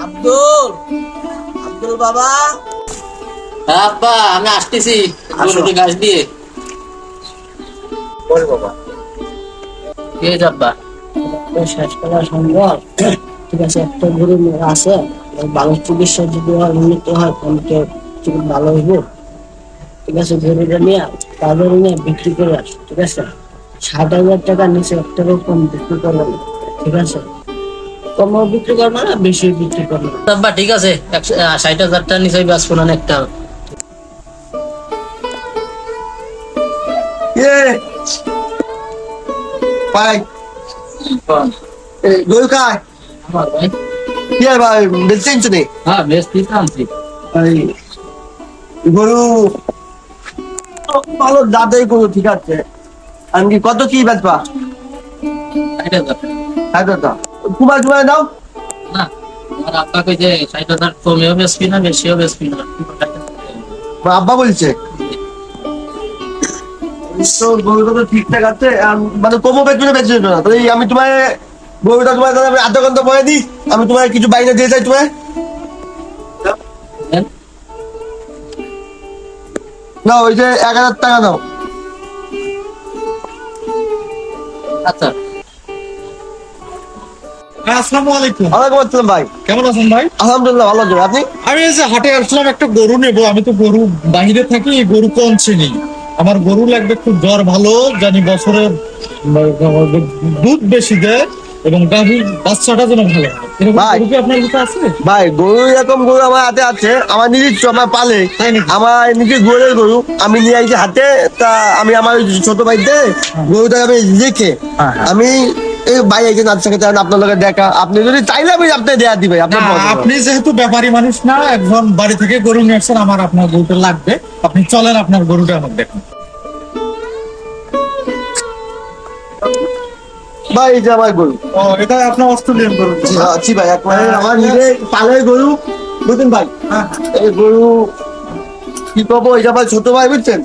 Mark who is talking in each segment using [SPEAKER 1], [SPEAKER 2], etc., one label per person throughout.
[SPEAKER 1] আব্দুল, আব্দুল বাবা।
[SPEAKER 2] আব্বা আমি আসতেছি গরুটি গাছ দিয়ে।
[SPEAKER 1] বল বাবা।
[SPEAKER 2] কে আব্বা?
[SPEAKER 3] শেষ করা সম্ভব? ঠিক আছে, একটা গরু আছে, ভালো চিকিৎসা যদি উন্নত হয় তাহলে তো ভালো হইব। ঠিক আছে, গরুটা নিয়ে তাদের নিয়ে বিক্রি করে আস। ঠিক আছে, 60,000 টাকার নিচে একটা কম বিক্রি করবে না। ঠিক আছে, কমও বিক্রি করবে না, বেশি বিক্রি করবে না।
[SPEAKER 2] আব্বা ঠিক আছে, 60,000 টাকার নিচে বাঁচবো না একটা।
[SPEAKER 1] ভাই গরু কায়
[SPEAKER 2] আমার ভাই।
[SPEAKER 1] কি আর ভাই বেচছেন তো নেই
[SPEAKER 2] হ্যাঁ বেশ ঠিক আনছি।
[SPEAKER 1] গরু ভালো দাদাই গরু, ঠিক আছে। আমি কি কত কি বেচবা?
[SPEAKER 2] 60,000।
[SPEAKER 1] হ্যাঁ দাদা, কুমার কুমার দাও।
[SPEAKER 2] না আমার আব্বা কইছে 60,000 কমেও বেচবি না বেশিও বেচবি না।
[SPEAKER 1] আমার আব্বা বলছে তো গরুটা তো ঠিকঠাক আছে, মানে কমও বেচবে না বেচবে না। তাহলে আমি তোমার গরুটা তোমার আমি আধা ঘন্টা পরে দিই, আমি তোমার কিছু বাইরে দিয়ে যাই তোমার। না ওই যে 1,000 টাকা দাও।
[SPEAKER 2] আচ্ছা
[SPEAKER 4] আসসালামু আলাইকুম।
[SPEAKER 1] ওয়ালাইকুম আসসালাম ভাই,
[SPEAKER 4] কেমন আছেন ভাই?
[SPEAKER 1] আলহামদুলিল্লাহ ভালো আছি। আপনি?
[SPEAKER 4] আমি এই যে হাটে আসলাম একটা গরু নেবো। আমি তো গরু বাহিরে থাকি, গরু কম চিনি। আমার গরু লাগবে খুব জ্বর ভালো, জানি বছরে দুধ বেশি দেয় এবং গাভীর বাচ্চাটা যেন ভালো হয়। এরকম
[SPEAKER 1] ভাই।
[SPEAKER 4] গরু কি আপনার কাছে আছে?
[SPEAKER 1] ভাই গরু এরকম গরু আমার হাতে আছে, আমার নিজস্ব, আমার পালে,
[SPEAKER 4] তাই নাকি?
[SPEAKER 1] আমার নিজের গরুর গরু আমি নিয়ে আসি হাতে। তা আমি আমার ওই ছোট ভাইতে গরুটা আমি রেখে আমি এই ভাই একজন আপনার সাথে আপনার লোকের দেখা, আপনি যদি চাইলে আমি আপনার দেয়া দিবে আপনার
[SPEAKER 4] না,
[SPEAKER 1] পছন্দ।
[SPEAKER 4] আপনি যেহেতু ব্যাপারী মানুষ না, একজন বাড়ি থেকে গরু নিয়ে আসছেন, আমার আপনার গরুটা লাগবে। আপনি চলেন, আপনার গরুটা আমার দেখুন।
[SPEAKER 1] ভাই এই যে আমার গরু।
[SPEAKER 4] ও, এটা আপনার অস্ট্রেলিয়ান গরু?
[SPEAKER 1] জি ভাই, একবারে আমার নিজের পালের গরু, বুঝলেন ভাই। এই গরু কি করবো, এটা ভাই ছোট ভাই বুঝছেন,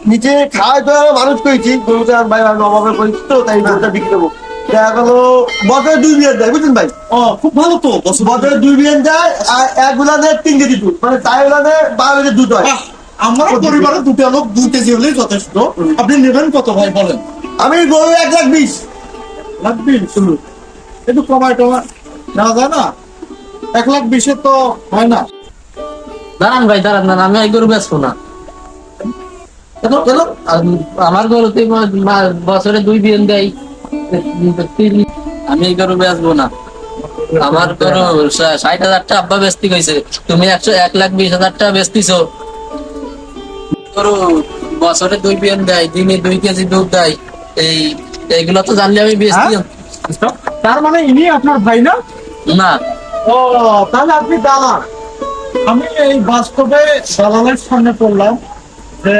[SPEAKER 1] নিচে খাওয়া দাওয়া মানুষ করেছি গরুটা। ভাই আমি অভাবে করেছি তো, তাই গরুটা বিক্রি দেবো। দেখা গেলো বছরে 2 বিয়ান দেয়, বুঝলেন ভাই।
[SPEAKER 4] ও, খুব ভালো তো।
[SPEAKER 1] বছরে 2 বিয়ান দেয়, আর এক গুলানে 3 কেজি দুধ, মানে 4 গুলানে 12 কেজি দুধ হয়।
[SPEAKER 4] বাহ, আমার পরিবারে দুটো লোক 2 কেজি হলেই যথেষ্ট। আপনি নেবেন কত ভাই বলেন?
[SPEAKER 1] আমি গরু 1,20,000
[SPEAKER 4] লাগবে একটু কমায় টমায় নেওয়া যায় না? 1,20,000 তো হয় না।
[SPEAKER 2] দাঁড়ান ভাই দাঁড়ান, আমি এই গরু বেচবো না।
[SPEAKER 1] কেন কেন?
[SPEAKER 2] আমার গরুতে বছরে 2 বিয়ন দেয়। আমি এই গরু বেচবো না। আমার গরু 60,000 টাকা আব্বা বেচতে কইছে, তুমি 1,20,000 টাকা বেচতিছো। গরু বছরে 2 বিয়ন দেয়, দিনে 2 কেজি দুধ দেয়। এইগুলো তো জানলে আমি বেচতি
[SPEAKER 4] তার মানে ইনি আপনার ভাই না?
[SPEAKER 2] না।
[SPEAKER 4] ও, তাহলে আপনি দালাল। আমি এই বাস্তবে দালালের সামনে পড়লাম যে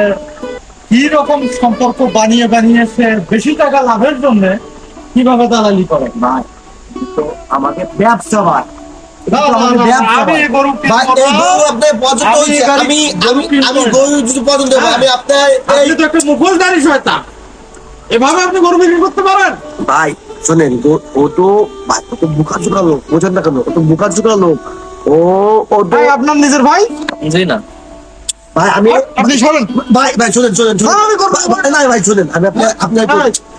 [SPEAKER 4] কি রকম সম্পর্ক বানিয়ে বানিয়ে সে বেশি টাকা লাভের জন্য কিভাবে দালালি করে।
[SPEAKER 1] ভাই তো আমাকে ব্যবসা ভাই,
[SPEAKER 4] না, না, না, আমি এই গরু
[SPEAKER 1] ভাই
[SPEAKER 4] কিনবো
[SPEAKER 1] এই
[SPEAKER 4] না।
[SPEAKER 1] গরু আপনার পছন্দ
[SPEAKER 4] আমি
[SPEAKER 1] হয়েছে,
[SPEAKER 4] গাড়ি-
[SPEAKER 1] আমি
[SPEAKER 4] গরু
[SPEAKER 1] আমি
[SPEAKER 4] কিনবো
[SPEAKER 1] আমি
[SPEAKER 4] না।
[SPEAKER 1] গরু যদি পছন্দ হবে আমি আপনার এই
[SPEAKER 4] আপনি তো একটা মুখোশধারী শয়তান। এভাবে আপনি গরু বিক্রি করতে পারেন?
[SPEAKER 1] ভাই শোনেন, ও তো ভাই ও তো বুকা চুকা লোক, বোঝেন না কেন, ও তো বুকা চুকা লোক। ও ও তো
[SPEAKER 4] ভাই আপনার নিজের ভাই?
[SPEAKER 2] জি না।
[SPEAKER 1] ভাই আমি
[SPEAKER 4] আপনি সরেন।
[SPEAKER 1] ভাই ভাই শোনেন শোনেন শোনেন।
[SPEAKER 4] না, আমি করবো না।
[SPEAKER 1] না ভাই শোনেন, আমি আপনার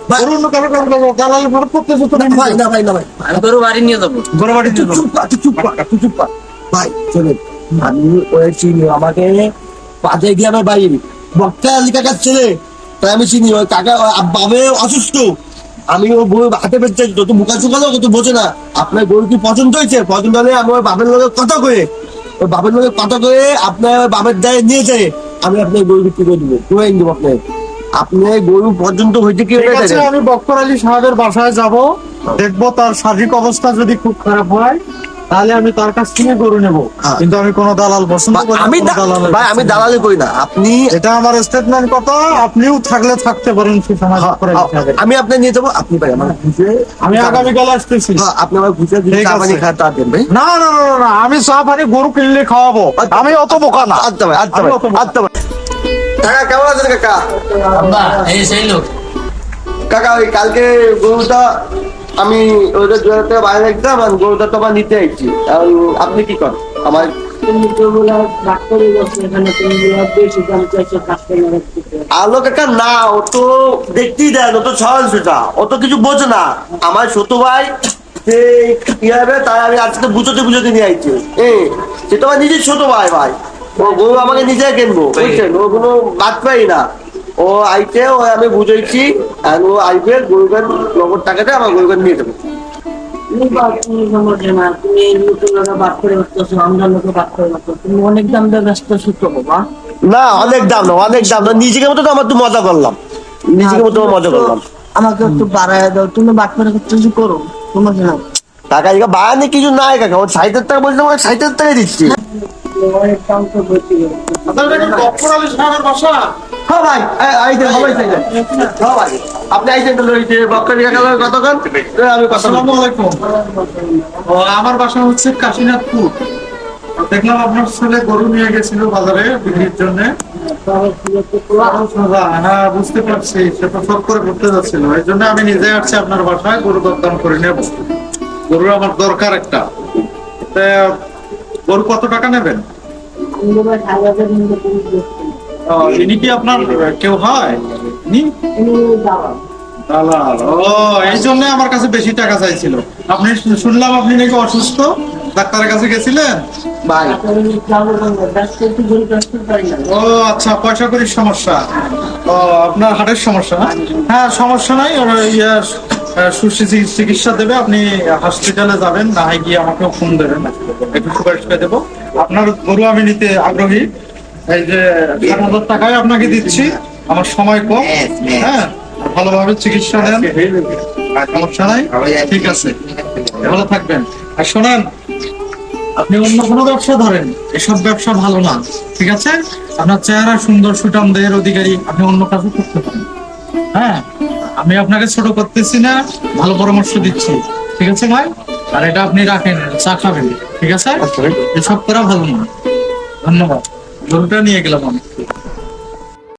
[SPEAKER 1] ভাই
[SPEAKER 4] গরু অন্য কারো কারো কারো দালালি ভাড়া করতেছে তো।
[SPEAKER 1] ভাই না ভাই না ভাই
[SPEAKER 2] আমি গরু বাড়ি নিয়ে যাবো।
[SPEAKER 4] গরু বাড়ি
[SPEAKER 1] তুই চুপ কর, তুই চুপ কর, তুই চুপ কর। ভাই শোনেন, আমি ওই চিনি, আমাকে পাতে গিয়ে আমার ভাই বক্তা আলী কাকার ছেলে, তাই আমি চিনি। ওই কাকা বাবে অসুস্থ, আমি ও বউ হাতে পেতে যত বুকা চুকা লোক তো বোঝে না। আপনার গরু কি পছন্দ হয়েছে? পছন্দ হলে আমি ওই বাপের লোকের কথা করে, ওই বাপের লোকের কথা করে আপনার বাপের দায়ে নিয়ে যায়, আমি আপনার গরু বিক্রি করে দেবো, করে দেবো আপনার। আপনি গরু পর্যন্ত হইতে কি
[SPEAKER 4] ঠিক আছে, আমি বক্কর আলী সাহেবের বাসায় যাব, দেখবো তার শারীরিক অবস্থা যদি খুব খারাপ হয় তাহলে আমি তার কাছ থেকে গরু নেব।
[SPEAKER 1] হ্যাঁ।
[SPEAKER 4] কিন্তু আমি কোনো দালাল পছন্দ করি না,
[SPEAKER 1] আমি
[SPEAKER 4] কোনো দালালের
[SPEAKER 1] ভাই
[SPEAKER 4] কাছ
[SPEAKER 1] আমি
[SPEAKER 4] থেকে।
[SPEAKER 1] দালালি করি না, আপনি
[SPEAKER 4] এটা আমার স্টেটমেন্ট কথা। আপনিও থাকলে থাকতে পারেন সুসমাজ বক্কর আলী সাহেবের।
[SPEAKER 1] আমি আপনার নিয়ে যাবো, আপনি ভাই আমার ঘুষে,
[SPEAKER 4] আমি আগামীকাল আসতেছি।
[SPEAKER 1] হ্যাঁ আপনি আমার ঘুষে
[SPEAKER 4] ঠিক
[SPEAKER 1] চা পানি
[SPEAKER 4] আছে।
[SPEAKER 1] খাওয়া তা দেন ভাই।
[SPEAKER 4] না না না না, না, আমি চা পানি গরু কিনলে খাওয়াবো। আমি অত বোকা না।
[SPEAKER 1] আচ্ছা ভাই, আচ্ছা
[SPEAKER 4] আমি
[SPEAKER 1] ভাই,
[SPEAKER 4] অত বোকা না।
[SPEAKER 1] আচ্ছা ভাই। কাকা কেমন আছেন কাকা?
[SPEAKER 2] আব্বা এই সেই লোক।
[SPEAKER 1] কাকা ওই কালকে গরুটা আমি ওদের 2,000 টাকা বাইরে রাখতাম আর গরুটা তো আমার নিতে আইছি। আর আপনি কি করেন? আমার
[SPEAKER 3] তুমি তো বলে ডাক্তারি বসে এখানে তুমি বলে বেশি দাম চাইছো কাস্টমারের থেকে।
[SPEAKER 1] আলো কাকা না, ও তো দেখতেই দেন, ও তো সহজ সেটা, ও তো কিছু বোঝে না। আমার ছোট ভাই যে কি হবে তাই আমি আজকে বুঝতে বুঝতে নিয়ে আইছি। সে তো আমার নিজের ছোট ভাই ভাই, ও গরু আমাকে নিজে কিনবো, বুঝছেন? ও কোনো বাদ পাই না। ও আইতে ও আমি বুঝাইছি, আর ও আইবে গরুগান নগদ টাকাটা আমার গরুগান নিয়ে যাবে।
[SPEAKER 3] তুমি সমস্যা না, তুমি নতুন লোক বাদ করে করতেছো, আমরা লোক বাদ করে করতেছো, তুমি অনেক দাম দিয়ে ব্যস্ত সূত্র বাবা।
[SPEAKER 1] না অনেক দাম না, অনেক দাম না, নিজেকে মতো তো আমার তো মজা করলাম, নিজেকে মতো মজা করলাম।
[SPEAKER 3] আমাকে একটু বাড়ায় দাও, তুমি বাদ করে করতেছো করো, সমস্যা না।
[SPEAKER 1] টাকা এদিকে বাড়ানি কিছু নাই কাকা, ও 60,000 টাকা বলছিলাম, 60,000 টাকাই দিচ্ছি।
[SPEAKER 3] অনেক দাম তো বেশি গেছে।
[SPEAKER 4] আপনার এটা কি গফর আলী সাহেবের বাসা?
[SPEAKER 1] হ্যাঁ ভাই, আইতেন সবাই চাইছেন। হ্যাঁ ভাই, আপনি আইতেন তো ওই যে বক্কারি কাকা কতক্ষণ আমি কথা
[SPEAKER 4] আসসালামু আলাইকুম। ও, আমার বাসা হচ্ছে কাশীনাথপুর। দেখলাম আপনার ছেলে গরু নিয়ে গেছিল বাজারে বিক্রির জন্য। হ্যাঁ বুঝতে পারছি, সে তো সব করে ঘুরতে যাচ্ছিল, এই জন্য আমি নিজে আসছি আপনার বাসায় গরু দরদাম করে নেব। গরুর আমার দরকার একটা। তা, গরু কত টাকা নেবেন? ইনি কি আপনার কেউ হয়? ইনি দালাল। ও, এই জন্য আমার কাছে বেশি টাকা চাইছিল। আপনি শুনলাম আপনি নাকি অসুস্থ, ডাক্তারের কাছে গেছিলেন?
[SPEAKER 1] ভাই
[SPEAKER 4] ও আচ্ছা, পয়সা করির সমস্যা। ও, আপনার হার্টের সমস্যা না? হ্যাঁ সমস্যা নাই, ওর চিকিৎসা দেবে। আপনি হসপিটালে যাবেন, না হয় গিয়ে আমাকেও ফোন দেবেন, একটু সুপারিশ করে দেবো। আপনার গরু আমি নিতে আগ্রহী। এই যে 7,000 টাকায় আপনাকে দিচ্ছি, আমার সময় কম। হ্যাঁ, ভালোভাবে চিকিৎসা নেন, সমস্যা নাই। ঠিক আছে, ভালো থাকবেন। আর শোনেন, আপনি অন্য কোনো ব্যবসা ধরেন, এসব ব্যবসা ভালো না, ঠিক আছে? আপনার চেহারা সুন্দর, সুঠাম দেহের অধিকারী, আপনি অন্য কাজও করতে পারেন। হ্যাঁ, আমি আপনাকে ছোট করতেছি না, ভালো পরামর্শ দিচ্ছি, ঠিক আছে ভাই? আর এটা আপনি রাখেন, চা খাবেন, ঠিক আছে? এসব করা ভালো না। ধন্যবাদ, গরুটা নিয়ে গেলাম আমি।